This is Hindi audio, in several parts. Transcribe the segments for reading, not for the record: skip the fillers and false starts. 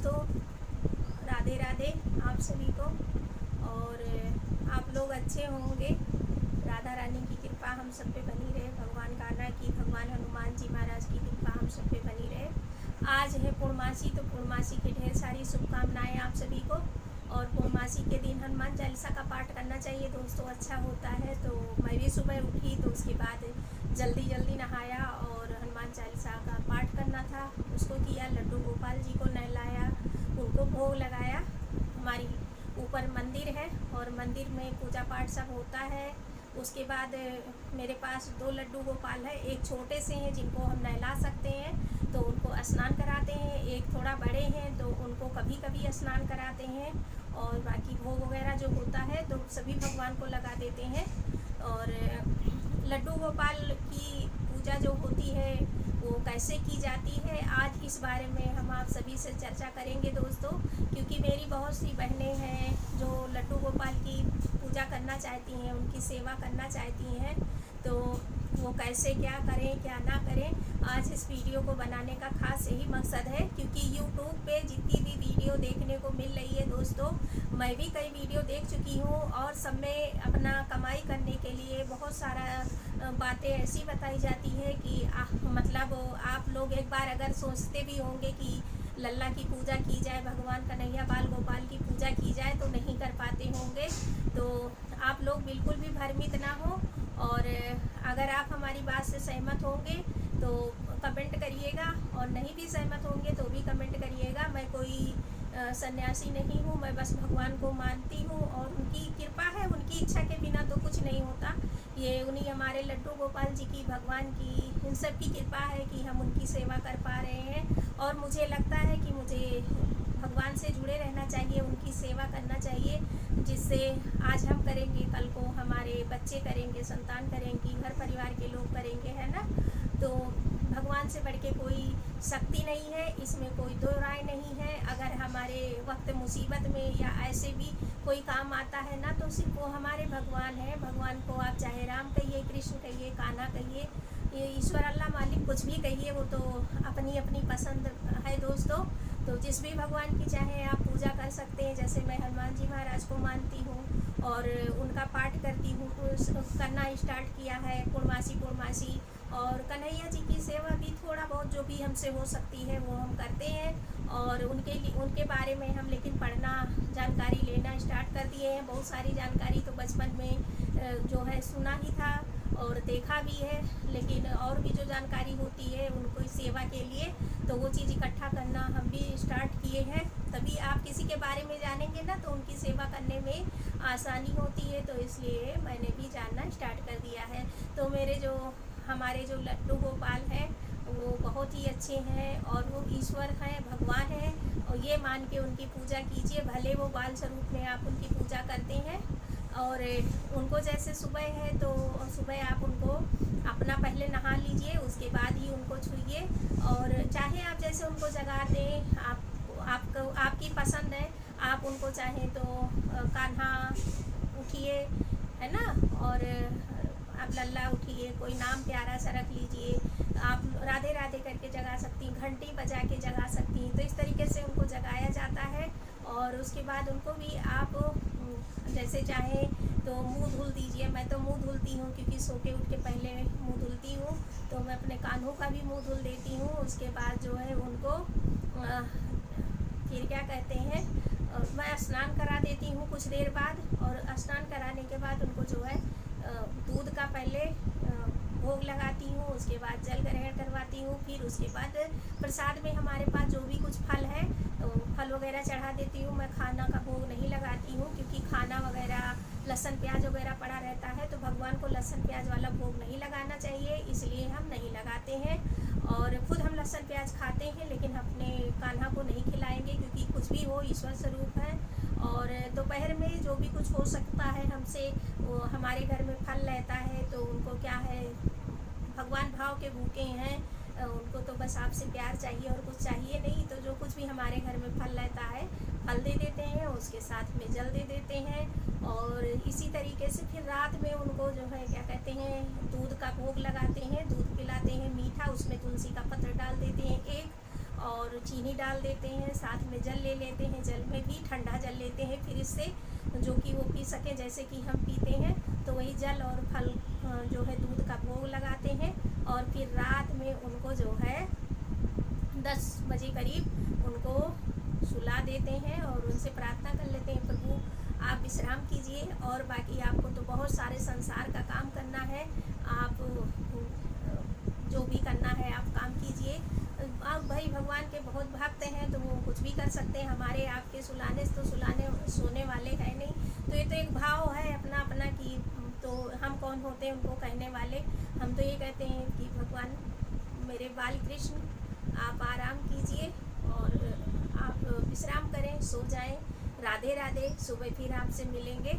दोस्तों, राधे राधे आप सभी को। और आप लोग अच्छे होंगे। राधा रानी की कृपा हम सब पे बनी रहे। भगवान कान्हा की, भगवान हनुमान जी महाराज की कृपा हम सब पे बनी रहे। आज है पूर्णमासी, तो पूर्णमासी की ढेर सारी शुभकामनाएं आप सभी को। और पूर्णमासी के दिन हनुमान चालीसा का पाठ करना चाहिए दोस्तों, अच्छा होता है। तो मैं भी सुबह उठी तो उसके बाद जल्दी नहाया और हनुमान चालीसा का पाठ करना था, उसको किया। लड्डू गोपाल जी को नहलाया, उनको भोग लगाया। हमारी ऊपर मंदिर है और मंदिर में पूजा पाठ सब होता है। उसके बाद मेरे पास 2 लड्डू गोपाल है। एक छोटे से हैं जिनको हम नहला सकते हैं तो उनको स्नान कराते हैं, एक थोड़ा बड़े हैं तो उनको कभी कभी स्नान कराते हैं। और बाकी भोग वगैरह जो होता है तो सभी भगवान को लगा देते हैं। और लड्डू गोपाल की पूजा जो होती है वो कैसे की जाती है, आज इस बारे में हम आप सभी से चर्चा करेंगे दोस्तों। क्योंकि मेरी बहुत सी बहनें हैं जो लड्डू गोपाल की पूजा करना चाहती हैं, उनकी सेवा करना चाहती हैं, तो वो कैसे क्या करें क्या ना करें, आज इस वीडियो को बनाने का खास यही मकसद है। क्योंकि YouTube पे जितनी भी वीडियो देखने को मिल रही है दोस्तों, मैं भी कई वीडियो देख चुकी हूँ और सब में अपना कमाई करने के लिए बहुत सारा बातें ऐसी बताई जाती है कि मतलब आप लोग एक बार अगर सोचते भी होंगे कि लल्ला की पूजा की जाए, भगवान कन्हैया बाल गोपाल की पूजा की जाए, तो नहीं कर पाते होंगे। तो आप लोग बिल्कुल भी भ्रमित ना हो। और अगर आप हमारी बात से सहमत होंगे तो कमेंट करिएगा, और नहीं भी सहमत होंगे तो भी कमेंट करिएगा। मैं कोई सन्यासी नहीं हूँ, मैं बस भगवान को मानती हूँ और उनकी कृपा है, उनकी इच्छा के बिना तो कुछ नहीं होता। ये उन्हीं हमारे लड्डू गोपाल जी की, भगवान की, इन सब की कृपा है कि हम उनकी सेवा कर पा रहे हैं। और मुझे लगता है कि मुझे भगवान से जुड़े रहना चाहिए, उनकी सेवा करना चाहिए, जिससे आज हम करेंगे कल को हमारे बच्चे करेंगे, संतान करेंगी, घर परिवार के लोग करेंगे, है ना। तो भगवान से बढ़ के कोई शक्ति नहीं है, इसमें कोई दो राय नहीं है। अगर हमारे वक्त मुसीबत में या ऐसे भी कोई काम आता है ना, तो सिर्फ वो हमारे भगवान है। भगवान को आप चाहे राम कहिए, कृष्ण कहिए, कान्हा कहिए, ये ईश्वर अल्लाह मालिक कुछ भी कहिए, वो तो अपनी अपनी पसंद है दोस्तों। तो जिस भी भगवान की चाहे आप पूजा कर सकते हैं। जैसे मैं हनुमान जी महाराज को मानती हूँ और उनका पाठ करती हूँ, करना स्टार्ट किया है पूर्णमासी। और कन्हैया जी की सेवा भी थोड़ा बहुत जो भी हमसे हो सकती है वो हम करते हैं। और उनके बारे में हम लेकिन पढ़ना, जानकारी लेना स्टार्ट कर दिए हैं। बहुत सारी जानकारी तो बचपन में जो है सुना ही था और देखा भी है, लेकिन और भी जो जानकारी होती है उनको सेवा के लिए, तो वो चीज़ इकट्ठा करना हम भी स्टार्ट किए हैं। तभी आप किसी के बारे में जानेंगे ना तो उनकी सेवा करने में आसानी होती है। तो इसलिए मैंने भी जानना स्टार्ट कर दिया है। तो हमारे जो लड्डू गोपाल हैं वो बहुत ही अच्छे हैं और वो ईश्वर हैं, भगवान हैं। और ये मान के उनकी पूजा कीजिए, भले वो बाल स्वरूप में आप उनकी पूजा करते हैं। और उनको जैसे सुबह है तो सुबह आप उनको अपना पहले नहा लीजिए, उसके बाद ही उनको छुइए। और चाहे आप जैसे उनको जगा दें, आपको आपकी पसंद है, आप उनको चाहें तो कान्हा उठिए, है ना, और आप लल्ला उठिए, कोई नाम प्यारा सा रख लीजिए, आप राधे राधे करके जगा सकती हैं, घंटी बजा के जगा सकती हैं। तो इस तरीके से उनको जगाया जाता है। और उसके बाद उनको भी आप जैसे चाहें तो मुंह धुल दीजिए। मैं तो मुंह धुलती हूँ क्योंकि सो के उठ के पहले मुंह धुलती हूँ, तो मैं अपने कान्हों का भी मुंह धुल देती हूँ। उसके बाद जो है उनको फिर क्या कहते हैं, मैं स्नान करा देती हूँ कुछ देर बाद। और स्नान कराने के बाद उनको जो है दूध का पहले भोग लगाती हूँ, उसके बाद जल ग्रहण करवाती हूँ। फिर उसके बाद प्रसाद में हमारे पास जो भी कुछ फल है तो फल वगैरह चढ़ा देती हूँ। मैं खाना का भोग नहीं लगाती हूँ क्योंकि खाना वगैरह लहसुन प्याज वगैरह पड़ा रहता है, तो भगवान को लहसुन प्याज वाला भोग नहीं लगाना चाहिए, इसलिए हम नहीं लगाते हैं। और खुद हम लहसुन प्याज खाते हैं लेकिन अपने कान्हा को नहीं खिलाएंगे, क्योंकि कुछ भी हो ईश्वर स्वरूप है। और दोपहर में जो भी कुछ हो सकता है हमसे, वो हमारे घर में फल रहता है, तो उनको क्या है, भगवान भाव के भूखे हैं, उनको तो बस आपसे प्यार चाहिए और कुछ चाहिए नहीं। तो जो कुछ भी हमारे घर में फल रहता है फल दे देते हैं, उसके साथ में जल दे देते हैं। और इसी तरीके से फिर रात में उनको जो है क्या कहते हैं, दूध का भोग लगाते हैं, दूध पिलाते हैं मीठा, उसमें तुलसी का पत्र डाल देते हैं एक। और चीनी डाल देते हैं, साथ में जल ले लेते हैं, जल में भी ठंडा जल लेते हैं फिर इससे, जो कि वो पी सकें जैसे कि हम पीते हैं। तो वही जल और फल जो है दूध का भोग लगाते हैं और फिर रात में उनको जो है 10 बजे करीब उनको सुला देते हैं और उनसे प्रार्थना कर लेते हैं, प्रभु आप विश्राम कीजिए और बाकी आपको तो बहुत सारे संसार का काम करना है, आप जो भी करना है आप काम कीजिए। आप भाई भगवान के बहुत भक्त हैं तो वो कुछ भी कर सकते हैं, हमारे आपके सुलाने से तो सोने वाले हैं नहीं। तो ये तो एक भाव है अपना अपना कि तो हम कौन होते हैं उनको कहने वाले। हम तो ये कहते हैं कि भगवान मेरे बाल कृष्ण आप आराम कीजिए और आप विश्राम करें, सो जाएं। राधे राधे। सुबह फिर आपसे मिलेंगे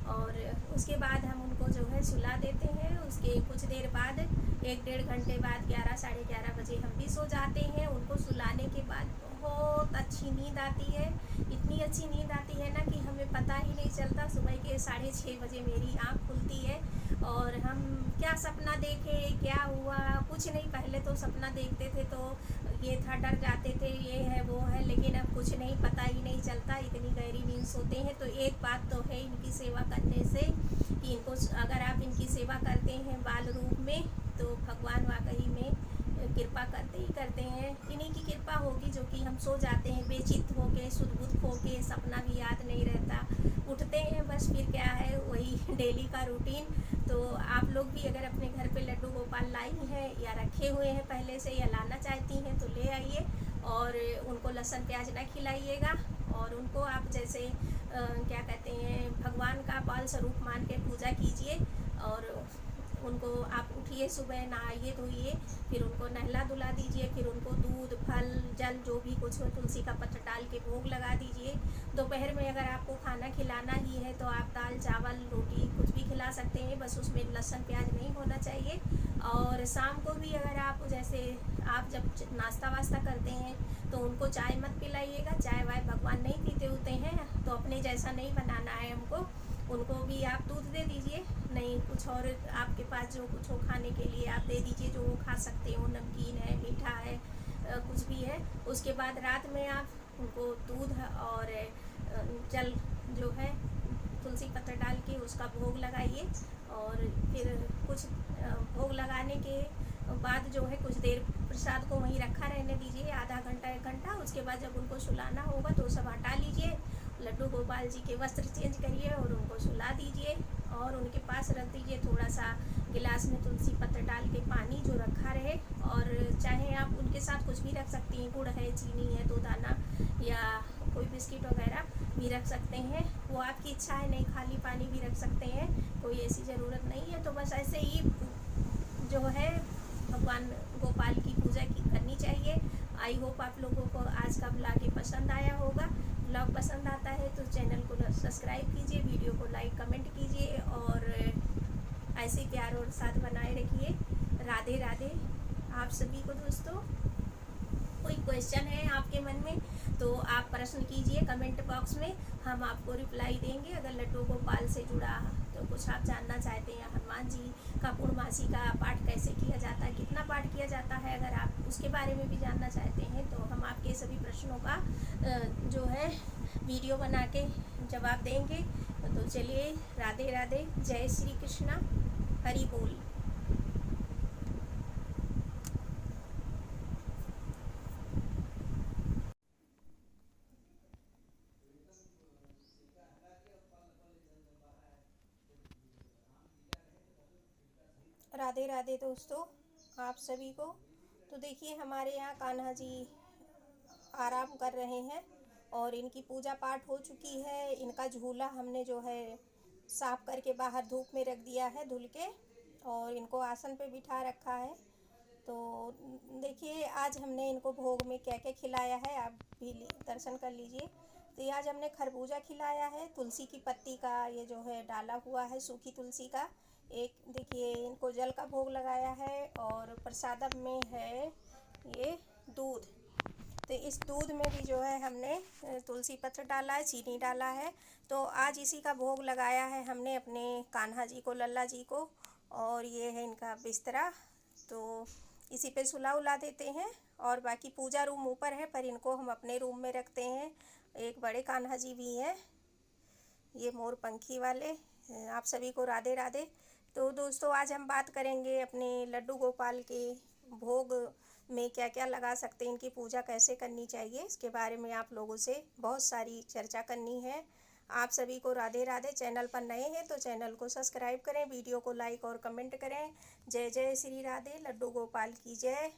और उसके बाद हम उनको जो है सुला देते हैं। उसके कुछ देर बाद 1-1.5 घंटे बाद 11 साढ़े 11 बजे हम भी सो जाते हैं। उनको सुलाने के बाद बहुत अच्छी नींद आती है, इतनी अच्छी नींद आती है ना कि हमें पता ही नहीं चलता। सुबह के 6:30 बजे मेरी आँख खुलती है और हम क्या सपना देखे, क्या हुआ कुछ नहीं। पहले तो सपना देखते थे तो ये था, डर जाते थे, ये है वो है, लेकिन अब कुछ नहीं, पता ही नहीं चलता, इतनी गहरी नींद सोते हैं। तो एक बात तो है इनकी सेवा करने से कि इनको अगर आप इनकी सेवा करते हैं बाल रूप में तो भगवान वाकई में कृपा करते ही करते हैं। इन्हीं की कृपा होगी जो कि हम सो जाते हैं बेचित होके, सुध बुध होके, सपना भी याद नहीं रहता, उठते हैं बस फिर क्या है वही डेली का रूटीन। तो आप लोग भी अगर अपने घर पे लड्डू गोपाल लाई हैं या रखे हुए हैं पहले से या लाना चाहती हैं तो ले आइए और उनको लहसुन प्याज ना खिलाइएगा और उनको आप जैसे क्या कहते हैं भगवान का बाल स्वरूप मान के पूजा कीजिए और उनको आप उठिए, सुबह नहाइए धोइए, फिर उनको नहला धुला दीजिए, फिर उनको दूध फल जल जो भी कुछ हो तुलसी का पत्र डाल के भोग लगा दीजिए। दोपहर में अगर आपको खाना खिलाना ही है तो आप दाल चावल रोटी कुछ भी खिला सकते हैं, बस उसमें लहसुन प्याज नहीं होना चाहिए। और शाम को भी अगर आप जैसे आप जब नाश्ता वास्ता करते हैं तो उनको चाय मत पिलाइएगा, चाय वाय भगवान नहीं पीते होते हैं, तो अपने जैसा नहीं बनाना है हमको। उनको भी आप दूध दे दीजिए, नहीं कुछ और आपके पास जो कुछ हो खाने के लिए आप दे दीजिए, जो वो खा सकते हो, नमकीन है मीठा है कुछ भी है। उसके बाद रात में आप उनको दूध और जल जो है तुलसी पत्र डाल के उसका भोग लगाइए और फिर कुछ भोग लगाने के बाद जो है कुछ देर प्रसाद को वहीं रखा रहने दीजिए, आधा घंटा 1 घंटा। उसके बाद जब उनको सुलाना होगा तो सब हटा लीजिए, लड्डू गोपाल जी के वस्त्र चेंज करिए और उनको सुला दीजिए और उनके पास रख दीजिए थोड़ा सा गिलास में तुलसी पत्र डाल के पानी जो रखा रहे। और चाहे आप उनके साथ कुछ भी रख सकती हैं, गुड़ है, चीनी है, 2 दाना या कोई बिस्किट वगैरह भी रख सकते हैं, वो आपकी इच्छा है। नहीं खाली पानी भी रख सकते हैं, कोई ऐसी ज़रूरत नहीं है। तो बस ऐसे ही जो है भगवान गोपाल की पूजा करनी चाहिए। आई होप आप लोगों को आज का ब्लॉग पसंद आया होगा। ब्लॉग पसंद आता है तो चैनल को सब्सक्राइब कीजिए, वीडियो को लाइक कमेंट कीजिए और ऐसे प्यार और साथ बनाए रखिए। राधे राधे आप सभी को दोस्तों। कोई क्वेश्चन है आपके मन में तो आप प्रश्न कीजिए कमेंट बॉक्स में, हम आपको रिप्लाई देंगे। अगर लड्डू गोपाल से जुड़ा तो कुछ आप जानना चाहते हैं, हनुमान जी का पूर्णमासी का पाठ कैसे किया जाता है, कितना पाठ किया जाता है, अगर आप उसके बारे में भी जानना चाहते हैं तो हम आपके सभी प्रश्नों का जो है वीडियो बना के जवाब देंगे। तो चलिए राधे राधे, जय श्री कृष्णा, हरि बोल। राधे राधे दोस्तों आप सभी को। तो देखिए हमारे यहाँ कान्हा जी आराम कर रहे हैं और इनकी पूजा पाठ हो चुकी है। इनका झूला हमने जो है साफ करके बाहर धूप में रख दिया है धुल के और इनको आसन पे बिठा रखा है। तो देखिए आज हमने इनको भोग में क्या क्या खिलाया है आप भी दर्शन कर लीजिए। तो ये आज हमने खरबूजा खिलाया है, तुलसी की पत्ती का ये जो है डाला हुआ है, सूखी तुलसी का एक। देखिए इनको जल का भोग लगाया है और प्रसादम में है ये दूध। तो इस दूध में भी जो है हमने तुलसी पत्र डाला है, चीनी डाला है। तो आज इसी का भोग लगाया है हमने अपने कान्हा जी को, लल्ला जी को। और ये है इनका बिस्तरा, तो इसी पे सुला उला देते हैं और बाकी पूजा रूम ऊपर है, पर इनको हम अपने रूम में रखते हैं। एक बड़े कान्हा जी भी हैं, ये मोर पंखी वाले। आप सभी को राधे राधे। तो दोस्तों, आज हम बात करेंगे अपने लड्डू गोपाल के भोग में क्या क्या लगा सकते हैं, इनकी पूजा कैसे करनी चाहिए, इसके बारे में आप लोगों से बहुत सारी चर्चा करनी है। आप सभी को राधे राधे। चैनल पर नए हैं तो चैनल को सब्सक्राइब करें, वीडियो को लाइक और कमेंट करें। जय जय श्री राधे, लड्डू गोपाल की जय।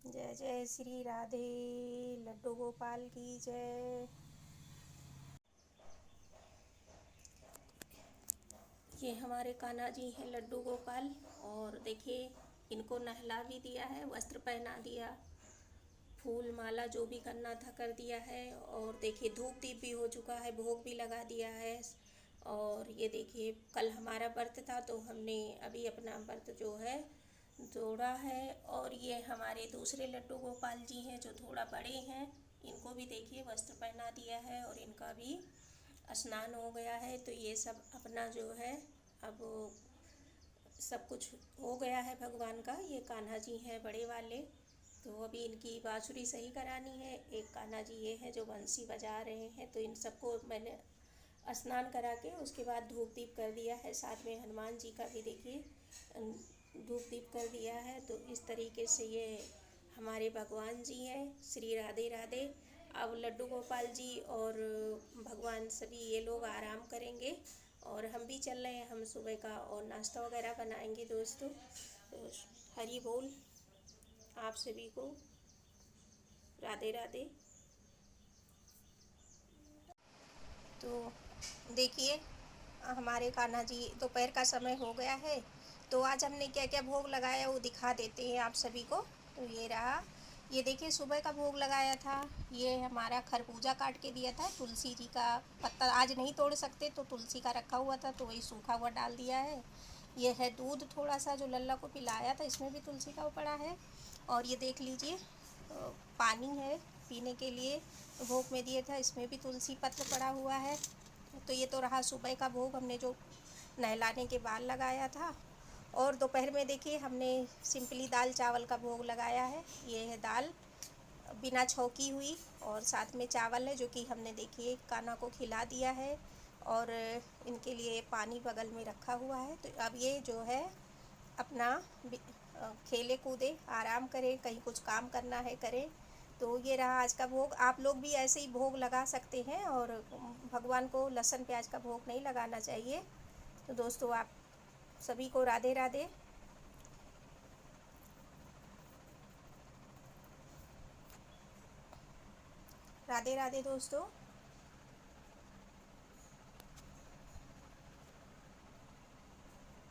जय जय श्री राधे, लड्डू गोपाल की जय। ये हमारे कान्हा जी हैं लड्डू गोपाल, और देखिए इनको नहला भी दिया है, वस्त्र पहना दिया, फूल माला जो भी करना था कर दिया है। और देखिए धूप दीप भी हो चुका है, भोग भी लगा दिया है। और ये देखिए कल हमारा व्रत था तो हमने अभी अपना व्रत जो है जोड़ा है। और ये हमारे दूसरे लड्डू गोपाल जी हैं जो थोड़ा बड़े हैं, इनको भी देखिए वस्त्र पहना दिया है और इनका भी स्नान हो गया है। तो ये सब अपना जो है अब सब कुछ हो गया है भगवान का। ये कान्हा जी हैं बड़े वाले, तो अभी इनकी बाँसुरी सही करानी है। एक कान्हा जी ये हैं जो बंसी बजा रहे हैं, तो इन सबको मैंने स्नान करा के उसके बाद धूप दीप कर दिया है। साथ में हनुमान जी का भी देखिए धूप दीप कर दिया है। तो इस तरीके से ये हमारे भगवान जी हैं। श्री राधे राधे। अब लड्डू गोपाल जी और भगवान सभी ये लोग आराम करेंगे और हम भी चल रहे हैं। हम सुबह का और नाश्ता वगैरह बनाएंगे दोस्तों। तो हरि बोल, आप सभी को राधे राधे। तो देखिए हमारे कान्हा जी दोपहर का समय हो गया है, तो आज हमने क्या क्या भोग लगाया वो दिखा देते हैं आप सभी को। तो ये रहा, ये देखिए सुबह का भोग लगाया था। ये हमारा खरबूजा काट के दिया था, तुलसी जी का पत्ता आज नहीं तोड़ सकते तो तुलसी का रखा हुआ था तो वही सूखा हुआ डाल दिया है। ये है दूध थोड़ा सा जो लल्ला को पिलाया था, इसमें भी तुलसी का वो पड़ा है। और ये देख लीजिए पानी है पीने के लिए, भोग में दिए था, इसमें भी तुलसी पत्र पड़ा हुआ है। तो ये तो रहा सुबह का भोग, हमने जो नहलाने के बाद लगाया था। और दोपहर में देखिए हमने सिंपली दाल चावल का भोग लगाया है। ये है दाल बिना छौंकी हुई, और साथ में चावल है जो कि हमने देखिए कान्हा को खिला दिया है। और इनके लिए पानी बगल में रखा हुआ है। तो अब ये जो है अपना खेले कूदे, आराम करें, कहीं कुछ काम करना है करें। तो ये रहा आज का भोग। आप लोग भी ऐसे ही भोग लगा सकते हैं, और भगवान को लहसुन प्याज का भोग नहीं लगाना चाहिए। तो दोस्तों आप सभी को राधे राधे। राधे राधे दोस्तों।